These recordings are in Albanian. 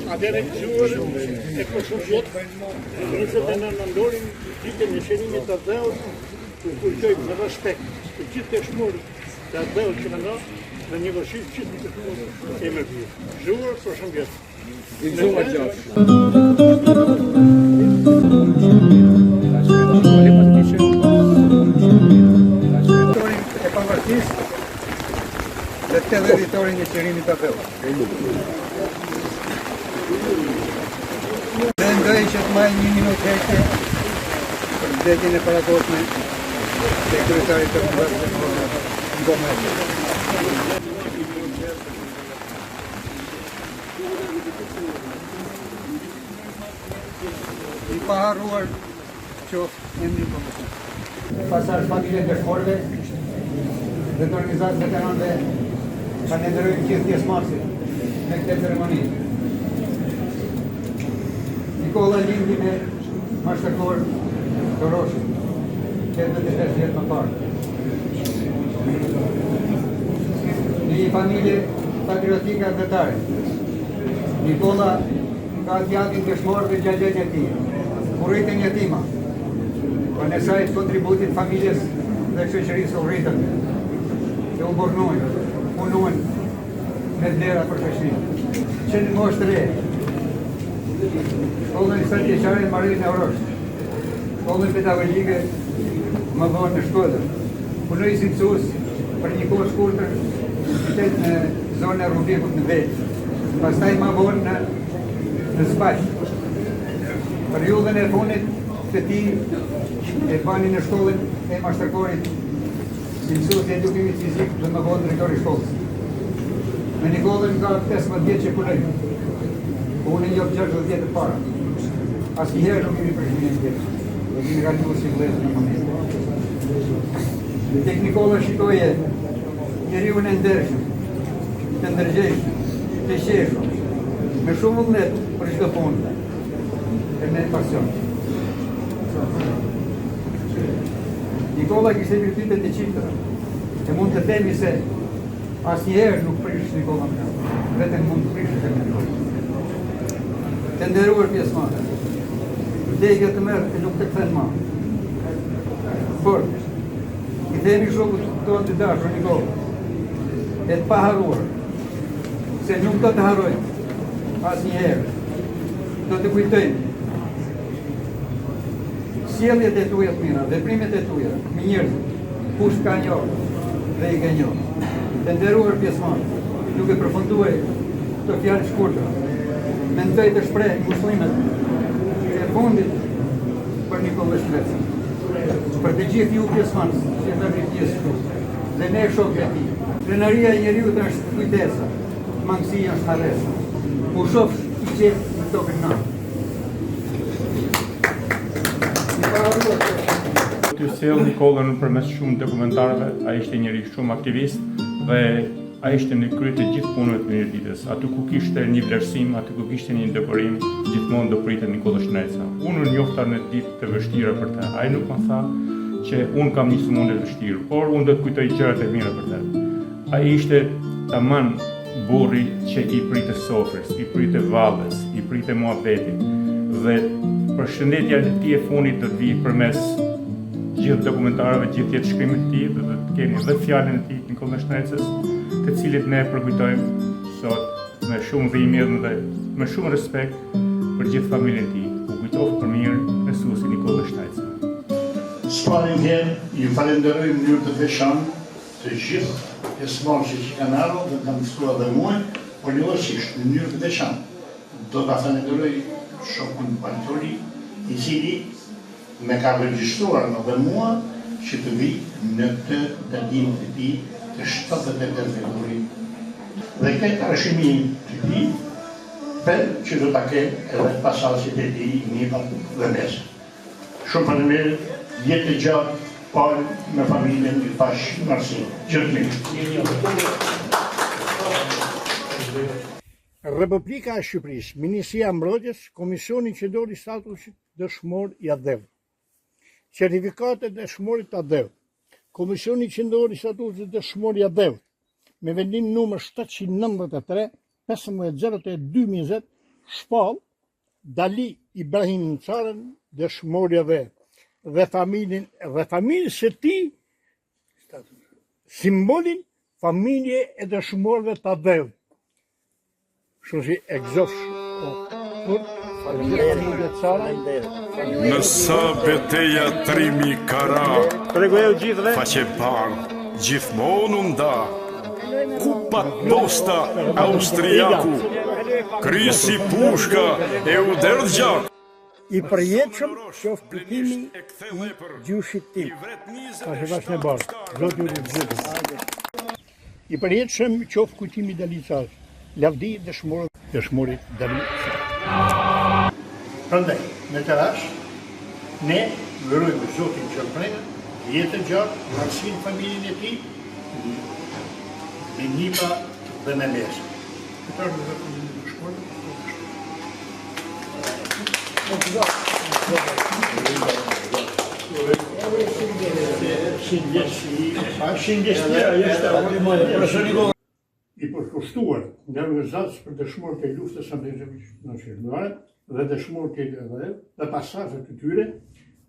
Atëre gjuhër e përshëndet, nisët e në nëndorin ditën e shërimit të dheut, të kujtojmë në respekt të gjithë të shmurë të dheut që në nga, dhe një vëshit gjithë të shmurë e më pjë. Gjuhër përshëndet. I gjuhë gjatë. E pavarësisë dhe të editorin e shërimit të dheut. Mendoj që të marrë 1 minutë heke për vdekjen e parakoshme të kryetarit të Kombëtarës. I paharruar qoftë emri i Kombëtarës. Pasar familje dëshmorëve dhe të organizatë veteranëve falenderojmë gjithë pjesëmarrësit në këtë ceremoni. Nikola lindi me mashtërkor të Roshit, 85 vjetë më parë. Një familje patriotika vetare. Nikola ka djatin dëshmorëve gjallën e tij, urritën jetima, për nësaj të kontributit familjes dhe shoqërisë urritën, që u bornojnë, punojnë me vlera profesionale. Që në moshë të re, shkollën stërtjeqare në Marinë e Orosh, shkollën pedagogjike më vonë në Shkodër. Punoj si mësues për një kohë shkurtër në zonën e Rubikut në Vetë, pastaj më vonë në Spaq. Periudhën e fundit të tij e bani në shkollën e mashtërkorit si mësues e edukimit fizik dhe më vonë drejtori i shkollës. Me Nikollën ka 15 vjet që punoj. Unë e njoftë 60 vjetë të para. Asnjëherë nuk kemi përshëndet tjetër. Do kemi gatuar si vëllezër në moment. Dhe tek Nikola shikoje njeriu e ndershëm, të ndërgjegjshëm, të qeshur, me shumë vullnet për çdo punë e me pasion. Nikola kishte virtytet e qindra. E mund të themi se asnjëherë nuk prish Nikola më. Vetëm mund të prishë të më. Të nderuar pjesëmarrës, vdekja të merr e nuk të kthen më. Por, i themi shokut tonë të dashur Nikola, e të paharruar, se nuk do të harrojmë asnjëherë. Do të kujtojmë sjelljet e tuaja të mira, veprimet e tuaja, me njerëzit, kush ka njohur dhe i ka njohur. Të nderuar pjesëmarrës, duke përfunduar këto fjalë shkurtra, mendoj të shpreh ngushëllimet e fundit për Nikola Shkretsa. Për të gjithë ju pjesëmarrës që jeni pjesë këtu, dhe ne shokët e tij. Krenaria e njeriu është kujtesa, mangësia është harresa. U shofsh i qetë në tokën natë. Ky sjell Nikollën përmes shumë dokumentarëve, ai ishte njëri shumë aktivist dhe ai ishte në krye të gjithë punëve të mirëditës. Aty ku kishte një vlerësim, aty ku kishte një dekorim, gjithmonë do pritet Nikola Shkretsa. Unë njofta në ditë të vështira për të. Ai nuk më tha që unë kam një sëmundje të vështirë, por unë do të kujtoj gjërat e mira për të. Ai ishte tamam burri që i pritet sofrës, i pritet vallës, i pritet muhabetit. Dhe përshëndetja e tij e fundit do të vijë përmes gjithë dokumentarëve, gjithë jetë shkrimit të tij, dhe do të kemi edhe fjalën e tij Nikola Shkretsës, të cilit ne përkujtojmë sot me shumë dhimbje dhe me shumë respekt për gjithë familjen e tij. U kujtoft për mirë mësuesi Nikola Shkretsa. Shparin ju falenderoj në mënyrë të veçantë të gjithë pjesëmarrësit që kanë ardhur dhe kanë mësuar dhe mua, por njësisht në mënyrë të veçantë. Do ta falenderoj shokun Baltori, i cili me ka regjistruar dhe mua që të vi në të datimin e tij të 78 vjetorit. Dhe këtë arshimi të tij pen që do ta kenë edhe pasasit e tij Nipa dhe Mesa. Shumë faleminderit, jetë e gjatë, parë me familjen i pash Marsin. Gjithë mirë. Republika e Shqipërisë, Ministria e Mbrojtjes, Komisioni Qendror i Statusit Dëshmor i ADEV, Certifikatet e dëshmorit ADEV, Komisioni Qendror i Statutit Dëshmor i ADEV, me vendim numër 793, 15/02/2020, shpall Dali Ibrahim Çarën, dëshmor i ADEV, dhe familjes së tij, simbolin familje e dëshmorëve të ADEV. Kështu si egzosh Në sa beteja trimi kara, faqe parë, gjithmonë nda, kupat posta Austriaku, krysi pushka e u derdh gjak. I përjetshëm qoftë kujtimi i gjyshit tim. Ka shëvash në barë, zotë ju gjithë. I përjetshëm qoftë kujtimi Dali Çarës, lavdi dëshmorit Dali Çarës. Prandaj, në të rast, ne vërojmë Zotin Qërprena, jetë gjatë, Marsin familjen e tij, me Nipa dhe me Mesa. Këta është dhe familjen e dëshmorit. I përkushtuar nga organizatës për dëshmorët e luftës ndërkombëtare dhe dëshmorët e ADEV dhe pasazhet të tyre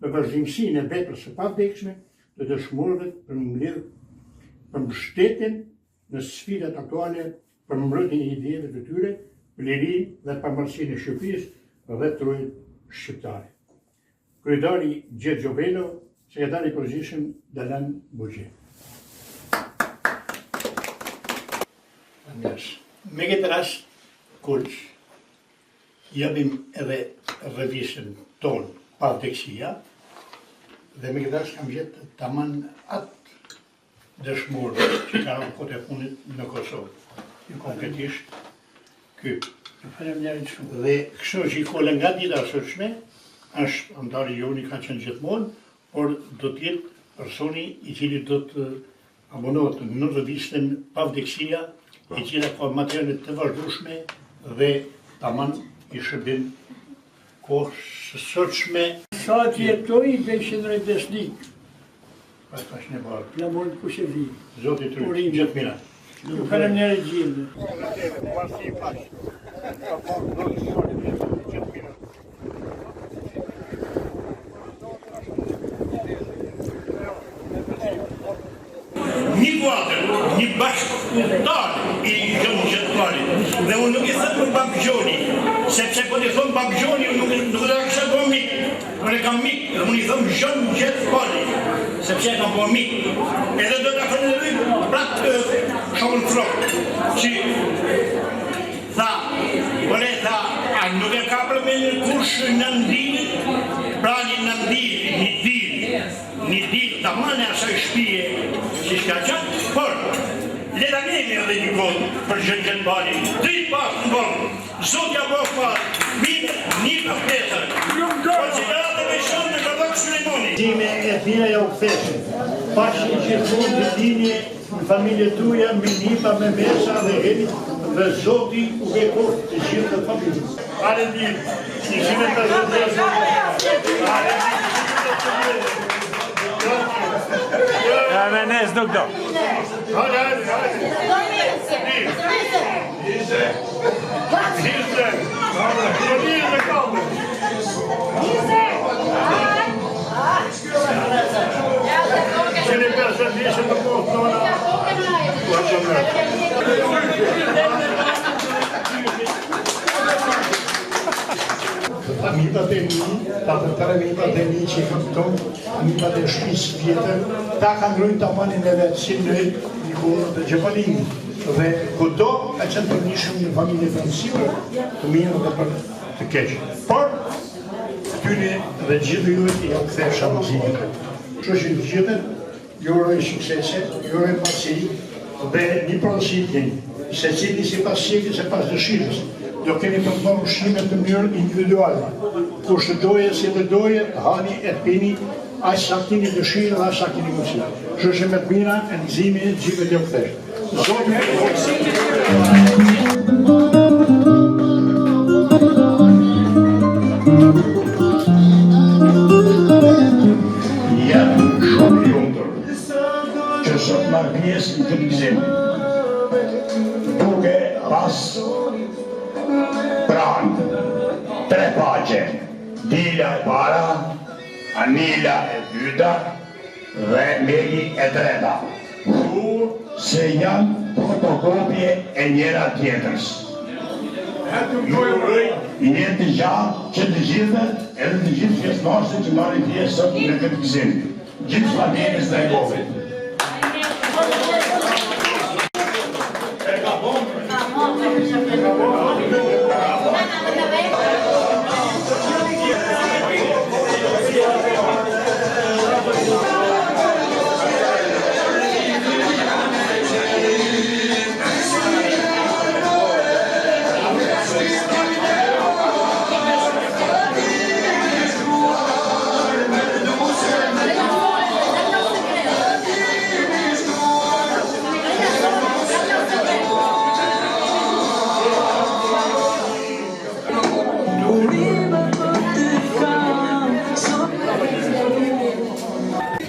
në vazhdimsinë e veprës së pavdekshme të dëshmorëve për mbështetjen në sfidat aktuale për mbrojtjen e ideve të tyre, për lirinë dhe pavarësinë e Shqipërisë dhe trojit shqiptare. Kryetari Gjergjo Velo, sekretari i përgjithshëm Dalan Buxhi. Me këtë rast, kulç, japim edhe revistën tonë Pavdeksia, dhe me këtë rast kam gjetë taman atë dëshmorë që kanë kohë e punit në Kosovë. Konkretisht, ky. Dhe kështu që i kole nga dita sotshme, është andari joni ka qenë gjithmonë, por do të jetë personi i cili do të abonohet në revistën Pavdeksia, i cila ka materiale të vazhdueshme dhe taman i shërbim kohës së sotshme. Sa të jetoj dhe qendroj besnik. Pas tash në barë. Flamon kushevi. Zoti Tryt, gjithë mira. Ju faleminderit gjithë. Një kuadër, një bashkëpunëtar i Gjon Gjetmarit, dhe unë nuk i thëmë për Babgjoni, sepse po t'i thëmë Babgjoni, unë nuk dhe kësha po mik, unë e kam mik, dhe unë i thëmë Gjon Gjetmarit, sepse e kam po mik, edhe do t'a falenderoj pratë Shokën Frok, që tha, vëre tha, a nuk e ka përmendur kush në ndilë, pra një dil të mane asaj shpije që shka qatë, por leta nemi edhe një kohë për Gjën Bali, dritë pas në bërë, Zotja Bof pas, mime një për petër, por që ka atë me shonë në kërdok Shlemoni. Time e thina ja u këtheshin, pashin që thonë të dinje në familje tuja, me Nipa, me Mesa dhe Heni, dhe Zoti u ke kohë të gjithë të familje. Ale ndim, një shime të zotë dhe zotë. Ale ndim, Ja me nes nuk do. hajde. Amitat e mi, tatëtare amitat e mi që i kam tonë, amitat e shpisë vjetër, ta kanë grujnë të amanin e vetë, si në një burë të Gjepalini. Dhe këto ka qenë për një shumë në familje fëndësime, të mirë dhe për të keqë. Por, këtyri dhe gjithë ju i jau këthe shamëzime. Që që gjithë, ju uroj suksese, ju uroj pasiri dhe një pronësit jeni. se cili si pas sjekjes e pas dëshirës, do keni të bërë ushqime të mënyrë individuale. Kush të doje, si të doje, hani e pini, aq sa keni dëshirë dhe aq sa keni mundësi. Kështu që me të mira e nximi e gjithë të kthesh. Jam shumë i lumtur që sot marr pjesë në këtë gëzim. Duke rast pranë tre paqe, Dila e para, Anila e dyta dhe Meli e treta, se janë fotokopje e njëra tjetrës. Ju uroj jetë të gjatë që të gjithë, edhe të gjithë pjesëmarrësit që marrin pjesë sot në këtë gëzim. Gjithë familjes dhe Govit.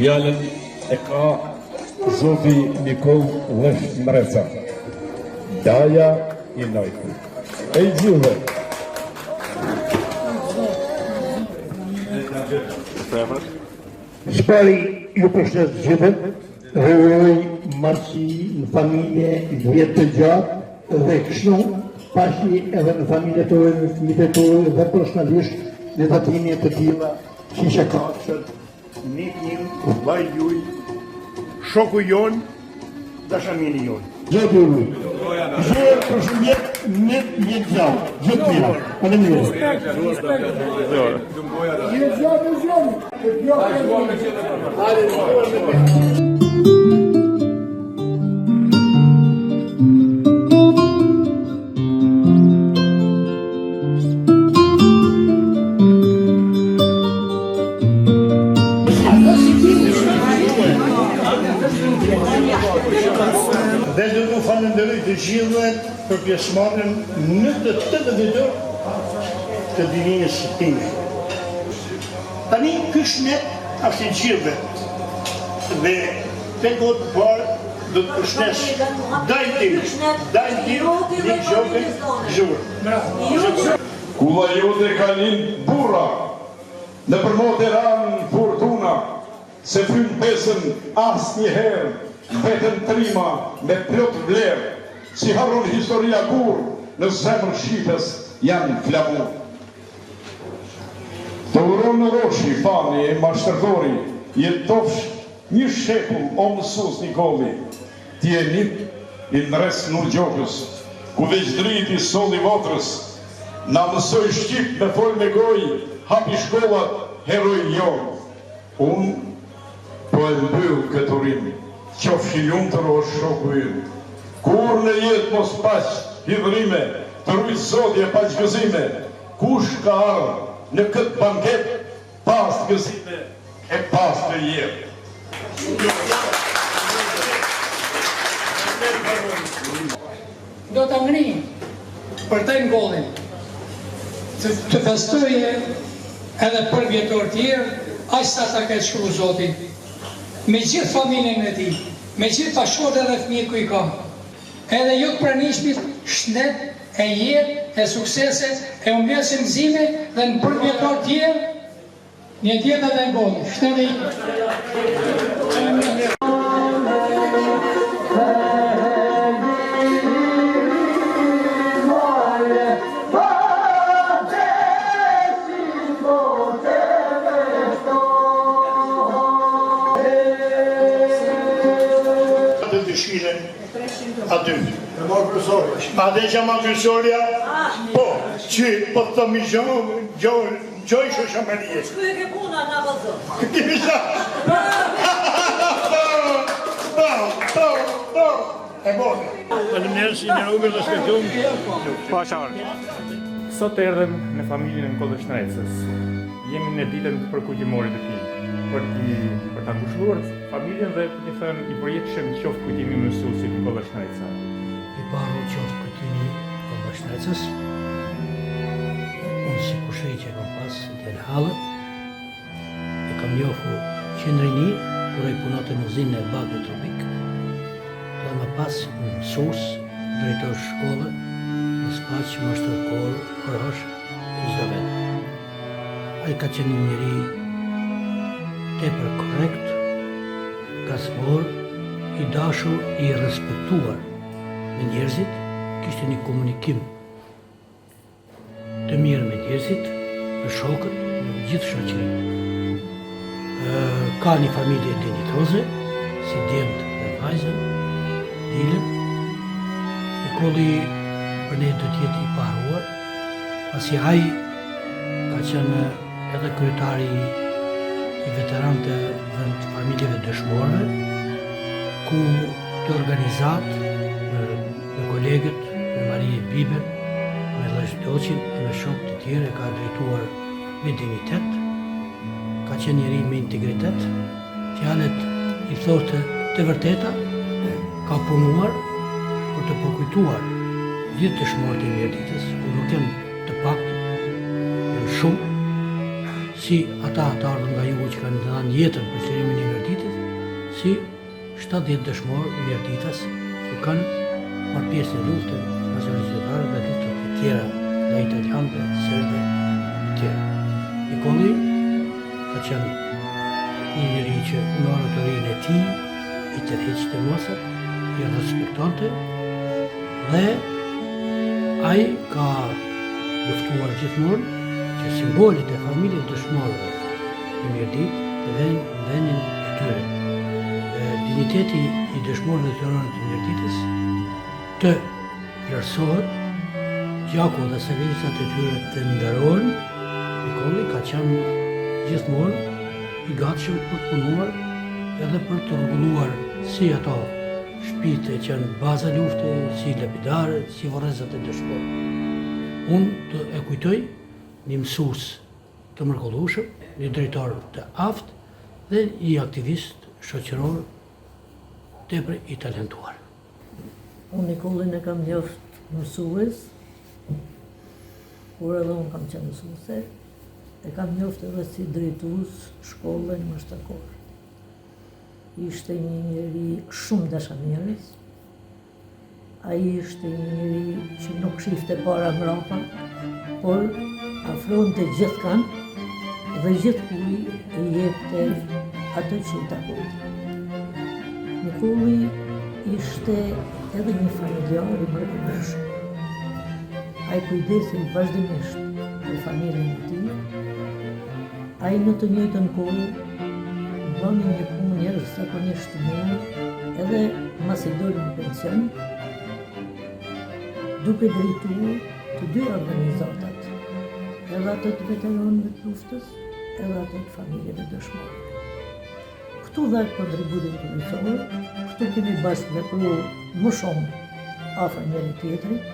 Fjallën e ka Zoti Nikol Lësh Mreca, Daja i Nojku. E i gjithë. Shpari ju përshëndes gjithën, dhe uroj marrësi në familje, vjetë të gjatë, dhe kështu pashje edhe në familje të ojë, në fëmijët e tojë, dhe personalisht në tatimje të tilla, që që ka qëtë nikin, vaj juj, shoku jon, dashamini jon. Zotë ju luj. Zotë përshëndet një gjallë, gjithë mira. Faleminderit. Dhe do të falenderoj të gjithëve për pjesëmarrjen në të 80 të dinjës time. Tani ky shnet është i gjithëve. Dhe te gotë parë do të përshëndes dajtin një gjokën zhurë. Kulla jote ka lind burra, në përmoteran fortuna, se fryn pesën as njëherë, vetën trima me plot vlerë, si harron historia kur, në zemër shqipës janë flamur. Të uron në roshi, fani e mashtërdori, jetofsh një shekull o mësus Nikoli, ti e nip i nres Nur Gjokës, ku veç driti solli votrës, na mësoj Shqip me fol me goj, hapi shkollat, heroj jo. Unë po e mbyll këtë urim, qofshi lumtur o shoku im. Kur në jetë mos paq hidhrime, të rujt zotje pa gëzime, kush ka ardhur në këtë banket, pas të gëzime e pas të jetë. Do të ngri për të ngollin, të festoje edhe për vjetor tjerë, aq sa ta ketë shkru Zotin, me gjithë familjen e tij, me gjithë bashkëshortet dhe fëmijët ku i ka. Edhe ju të pranishmit shnet e jetë, e suksese, e umbjesë gëzime dhe në për vjetor tjerë, një tjetë dhe ngollin. Shteni. Aty. A dhe që ma krysoria? Po, që po të të mi gjoj shë shamarije. Shkuj e ke puna nga vëzë. Kimi sa? e bota. Faleminderit që nderuar dhe respektuam. Sot erdhem në familjen e Nikollës Shnrecës. Jemi në ditën përkujtimorit të tij. Për ta ngushëlluar familjen dhe për t'i thënë i përjetshëm qoftë kujtimi i mësuesit Nikolla Shnreca. I baro qoftë kujtimi Nikolla Shnrecës. Unë si kushej që kam pas të halët, e kam njohu qëndrini, kur e punote në uzinën e Bagrit Tropik, dhe më pas mësues, drejtor shkolle, në spaq mashtërkor, korosh, i çdo vend. Ai ka qenë një njeri tepër korrekt, gasmor, i dashur, i respektuar me njerëzit, kishte një komunikim të mirë me njerëzit, me shokët, me gjithë shoqërinë. Ka një familje dinjitoze, si djemtë dhe vajzën, dilën. Nikolli për ne do t'jetë i paruar, pasi ai ka qenë edhe kryetari i veteranëve të familjeve dëshmorëve, ku të organizat me kolegët, me Marie Biber, me Lësh Doqin e me shokë të tjere ka drejtuar me dignitet, ka qenë njeri me integritet, fjallet i thotë të vërteta, ka punuar për të përkujtuar gjithë dëshmorët e Mirditës, ku nuk janë të paktë, janë shumë, si ata të ardhën nga jugu që kanë dhënë jetën për çlimin e Mirditës, si 70 dëshmorë Mirditës që kanë marrë pjesë në luftën nacionalizatare dhe luftët e tjera nga italianëve, serbë e tjera. Nikolli ka qenë një njeri që në oratorinë e tij i tërheqte mosat, i respektonte dhe ai ka luftuar gjithmonë që simbolit e familjes dëshmorëve në Mirdit dhe në vendin e tyre. Digniteti i dëshmorëve të Mirditës të vlerësohet, gjaku dhe servicat e tyre të nderohen. Nikolli ka qenë gjithmonë i gatshëm për të punuar edhe për të rregulluar si ato shtëpitë që janë baza lufte, si lapidarët, si vorrezat e dëshmorëve. Unë të e kujtoj një mësues të mrekullueshëm, një drejtor të aftë dhe një aktivist shoqëror tepër i talentuar. Unë Nikollin e kam njoft mësues, kur edhe unë kam qenë mësuese, e kam njoft edhe si drejtues shkolle në Mashtakor. Ishte një njeri shumë dashamirës, ai ishte një njeri që nuk shifte para mbrapa, por afronte gjithëkanë dhe gjithkujt i jepte atë që i takonte. Nikolli ishte edhe një familjar i mrekullueshëm. Ai kujdesej vazhdimisht për familjen e tij. Ai në të njëjtën kohë bëni një punë jashtëzakonisht të mirë, edhe mas i doli në pension, duke drejtuar të dy organizatat, edhe ato të veteranëve të luftës, edhe ato të familjeve dëshmorëve. Këtu dha kontributin kryesor, këtu kemi bashkë vepruar më shumë afër njëri tjetrit.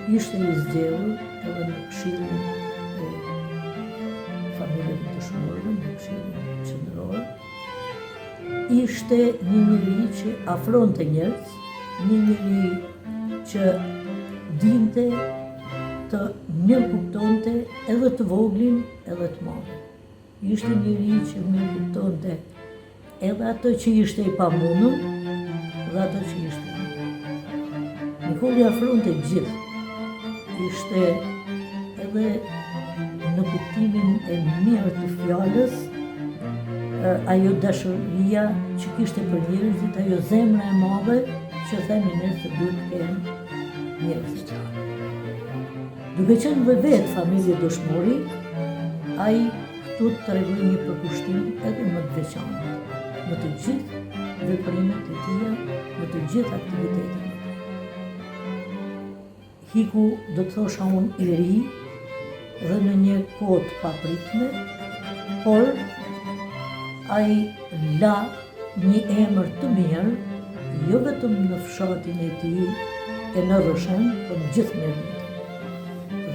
Ishte i zgjedhur edhe në këshillin e familjeve dëshmorëve, në këshillin qendror. Ishte një njeri që afronte njerëz, një njeri që dinte të mirëkuptonte edhe të voglin edhe të madhin. Ishte njeri që mirëkuptonte edhe atë që ishte i pamundur dhe atë që ishte i mundur. Nikolli afronte gjithë. Ishte edhe në kuptimin e mirë të fjalës, ajo dashuria që kishte për njerëzit, ajo zemra e madhe që themi ne se duhet të kenë njerëzit. Duke qenë dhe vetë familje dëshmori, ai këtu të tregoi një përkushtim edhe më të veçantë në të gjithë veprimet e tija, në të gjithë aktivitetet. Hiku, do të thosha unë, i ri dhe në një kohë të papritme, por ai la një emër të mirë jo vetëm në fshatin e tij e në Roshen, por në gjithë Merdinën.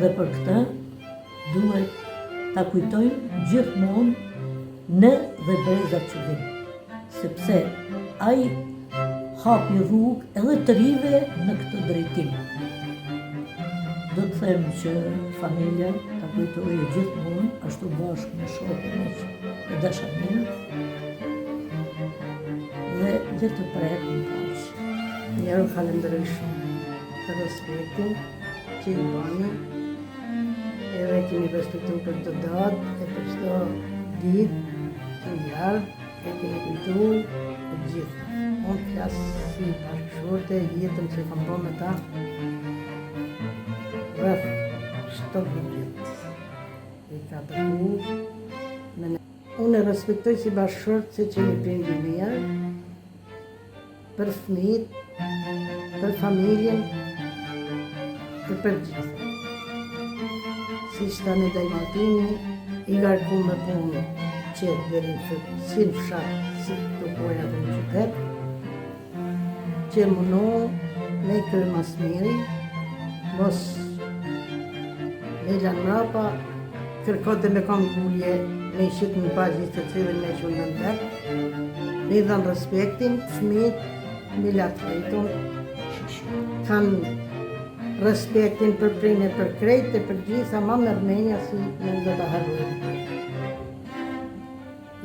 Dhe për këtë duhet ta kujtojmë gjithmonë ne dhe brezat që vinë, sepse ai hapi rrugë edhe të rive në këtë drejtim. Do të them që familja ta kujtojë gjithmonë ashtu bashkë me shokun e dashamirë dhe le të prehet në paqe. Ju falenderoj shumë për respektin që i bani, edhe keni respektuar për të datë e për çdo ditë që njarë, e keni kujtuar të gjithë. Unë flasë si bashkëshorte, jetën që kam bërë me ta, rrëth 7 vjetë. E ka tërku me ne. Unë e respektoj si bashkëshorte se që një prindi mirë, për fëmijët, për familjen, për gjithë. Si shtane Dajmatini, i garku me punë qëtë dhe në si në fshatë, si të poja dhe në qytet, që mëno me kërë mas miri, mos me lanë mrapa, kërkote me kam gullje, me i shqit në pagji të cilën me që në ndër, me i dhanë respektin, fëmijët, me latë rejton, kanë respektin për prinë për krejtë e për gjitha, ma mërmenja si në do të harrujnë.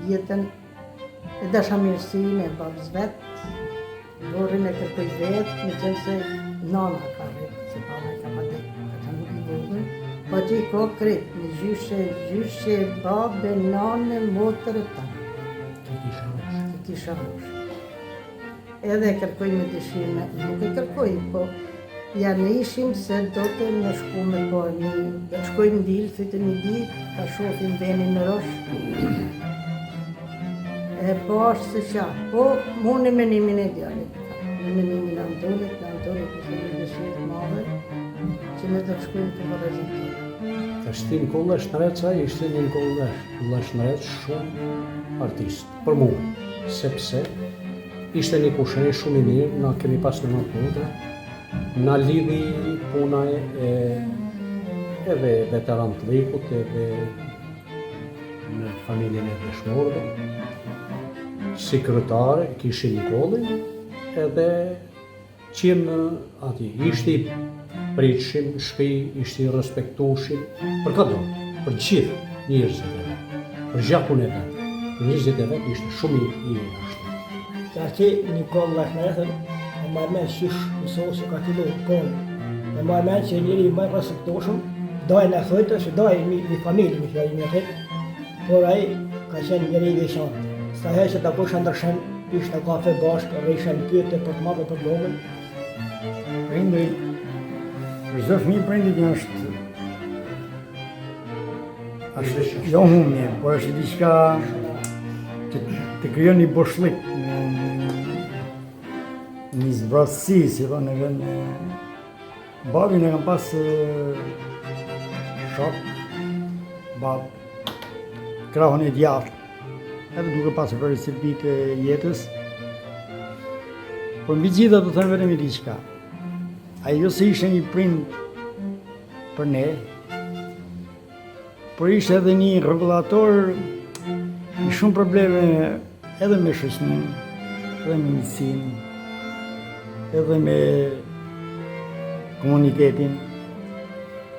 Jetën e dashamirësime e babës vetë, dorën e kërkoj vetë, me qenë se nana ka rritë, se baba ka pa dekë, ka nuk i vogën, po që i ko kretë, me gjyshe, babë, nane, motër e ta. Kisha rosh. Edhe kërkoj me dëshirë, nuk e kërkoj, po ja në ishim se do të në shku me po një, shkojmë ndilë, fytë një ditë, ka shofim venin në rosh. E po është se qa, po mu në menimin e djallit, në menimin e Antolit, ishte një dëshirë madhe, që ne të shkojmë të vërëzitë. Ashti Nikola Shnereca ishte një Nikola Shnerec shumë artist, për mu, sepse ishte një kushëri shumë i mirë, na kemi pas në natë, na lidhi puna edhe veteran të dhikut, edhe në familjen e dëshmorëve. Si kryetar kishte Nikolin, edhe qenë ati, ishte i pritshim, shpi, ishte i respektueshim, për këtë do, për gjithë njerëzit e vetë, për gjakun e vetë, për njerëzit e vetë ishte shumë i ashtu. Ka që Nikola Shnerecën, e marrë men qysh mësohë se ka fillu konë, e marrë men që njëri i marrë respektueshëm, daj në thojtë, që daj mi familje, mi fjallë një rritë, por ai ka qenë njëri i veçantë. Sa herë që ta kusha ndërshen, ishte në kafe bashkë, rejshen pyete për të marrë për blogën. Prindi, çdo fëmijë prindit në është jo humje, por është diçka që të krijon një boshlik, një zbratësi, si thonë edhe në babin e kam pas shok, bab, krahun e djathtë, edhe duke pasur për recipitë e jetës, por mbi gjitha do të them vetëm diçka. Ai jo se ishte një prind për ne, por ishte edhe një rregullator me shumë probleme edhe me shoqërinë, edhe me miqësinë, edhe me komunitetin.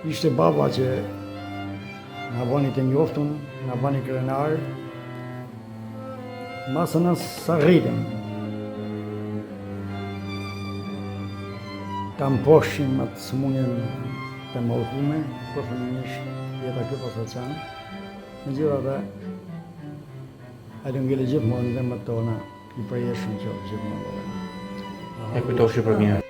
Ishte baba që na bani të njoftun, na bani krenar, masë në sa rritëm. Ta mposhim atë sëmundjen të mallkume, përfundimisht jeta kjo posaçan. Megjithatë, ai do ngjelë gjithmonë në zemrat tona i përjeshëm që gjithmonë. E kujtoshi për mirë.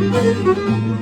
Thank you.